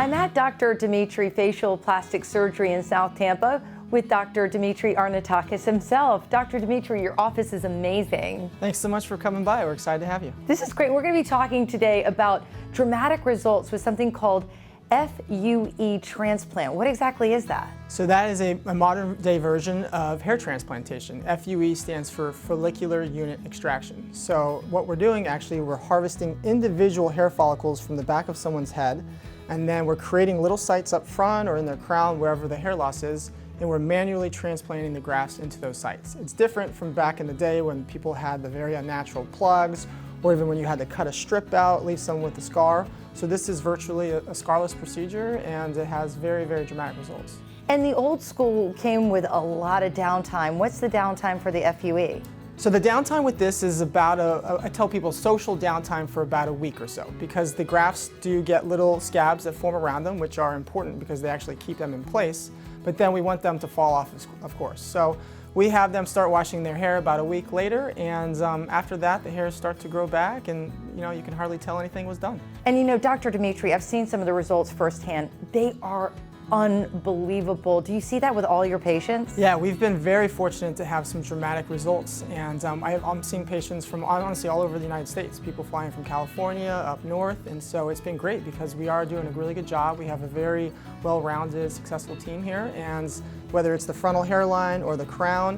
I'm at Dr. Demetri Facial Plastic Surgery in South Tampa with Dr. Demetri Arnatakis himself. Dr. Demetri, your office is amazing. Thanks so much for coming by. We're excited to have you. This is great. We're going to be talking today about dramatic results with something called FUE transplant. What exactly is that? So that is a modern day version of hair transplantation. FUE stands for follicular unit extraction. So what we're doing actually, we're harvesting individual hair follicles from the back of someone's head, and then we're creating little sites up front or in their crown, wherever the hair loss is, and we're manually transplanting the grafts into those sites. It's different from back in the day when people had the very unnatural plugs, or even when you had to cut a strip out, leave someone with a scar. So this is virtually a scarless procedure, and it has very, very dramatic results. And the old school came with a lot of downtime. What's the downtime for the FUE? So the downtime with this is about I tell people social downtime for about a week or so, because the grafts do get little scabs that form around them, which are important because they actually keep them in place. But then we want them to fall off, of course. So we have them start washing their hair about a week later, and after that, the hairs start to grow back, and you can hardly tell anything was done. And Dr. Demetri, I've seen some of the results firsthand. They are unbelievable. Do you see that with all your patients? Yeah, we've been very fortunate to have some dramatic results, and I'm seeing patients from honestly all over the United States, people flying from California up north, and so it's been great because we are doing a really good job. We have a very well-rounded, successful team here, and whether it's the frontal hairline or the crown,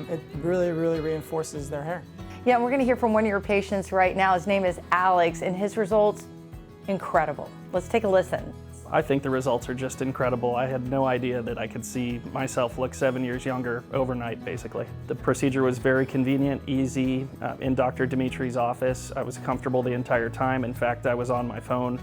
it really, really reinforces their hair. Yeah, and we're going to hear from one of your patients right now. His name is Alex, and his results, incredible. Let's take a listen. I think the results are just incredible. I had no idea that I could see myself look 7 years younger overnight, basically. The procedure was very convenient, easy. In Dr. Demetri's office, I was comfortable the entire time. In fact, I was on my phone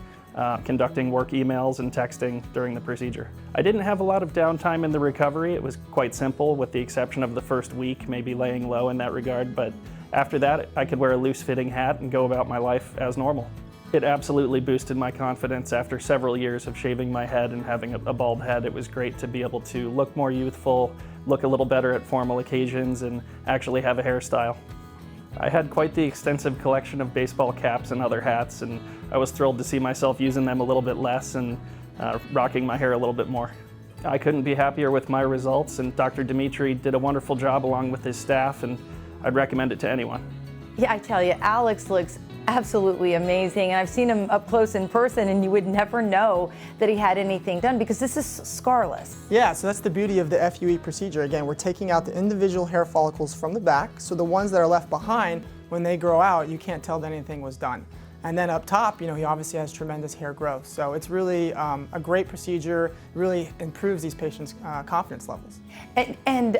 conducting work emails and texting during the procedure. I didn't have a lot of downtime in the recovery. It was quite simple, with the exception of the first week, maybe laying low in that regard. But after that, I could wear a loose-fitting hat and go about my life as normal. It absolutely boosted my confidence after several years of shaving my head and having a bald head. It was great to be able to look more youthful, look a little better at formal occasions, and actually have a hairstyle. I had quite the extensive collection of baseball caps and other hats, and I was thrilled to see myself using them a little bit less and rocking my hair a little bit more. I couldn't be happier with my results, and Dr. Demetri did a wonderful job along with his staff, and I'd recommend it to anyone. Yeah, I tell you, Alex looks absolutely amazing. And I've seen him up close in person, and you would never know that he had anything done because this is scarless. Yeah, so that's the beauty of the FUE procedure. Again, we're taking out the individual hair follicles from the back, so the ones that are left behind, when they grow out, you can't tell that anything was done. And then up top, he obviously has tremendous hair growth. So it's really a great procedure, really improves these patients' confidence levels. And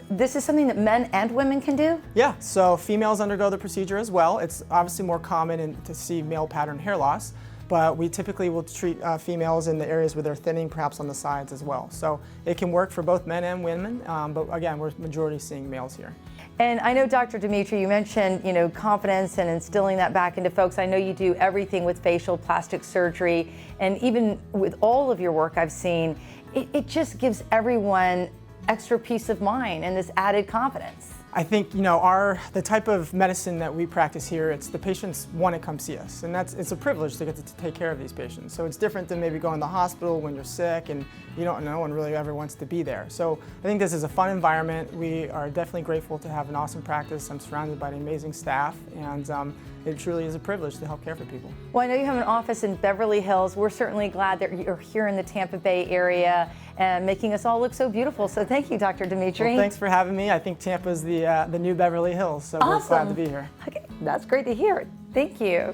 this is something that men and women can do? Yeah, so females undergo the procedure as well. It's obviously more common to see male pattern hair loss, but we typically will treat females in the areas where they're thinning, perhaps on the sides as well. So it can work for both men and women, but again, we're majority seeing males here. And I know, Dr. Demetri, you mentioned, confidence and instilling that back into folks. I know you do everything with facial plastic surgery, and even with all of your work I've seen, it just gives everyone extra peace of mind and this added confidence. I think the type of medicine that we practice here, it's the patients want to come see us, and it's a privilege to get to take care of these patients. So it's different than maybe going to the hospital when you're sick and no one really ever wants to be there. So I think this is a fun environment. We are definitely grateful to have an awesome practice. I'm surrounded by an amazing staff, and it truly is a privilege to help care for people. Well, I know you have an office in Beverly Hills. We're certainly glad that you're here in the Tampa Bay area and making us all look so beautiful. So thank you, Dr. Demetri. Well, thanks for having me. I think Tampa's the new Beverly Hills, so awesome. We're glad to be here. Okay, that's great to hear. Thank you.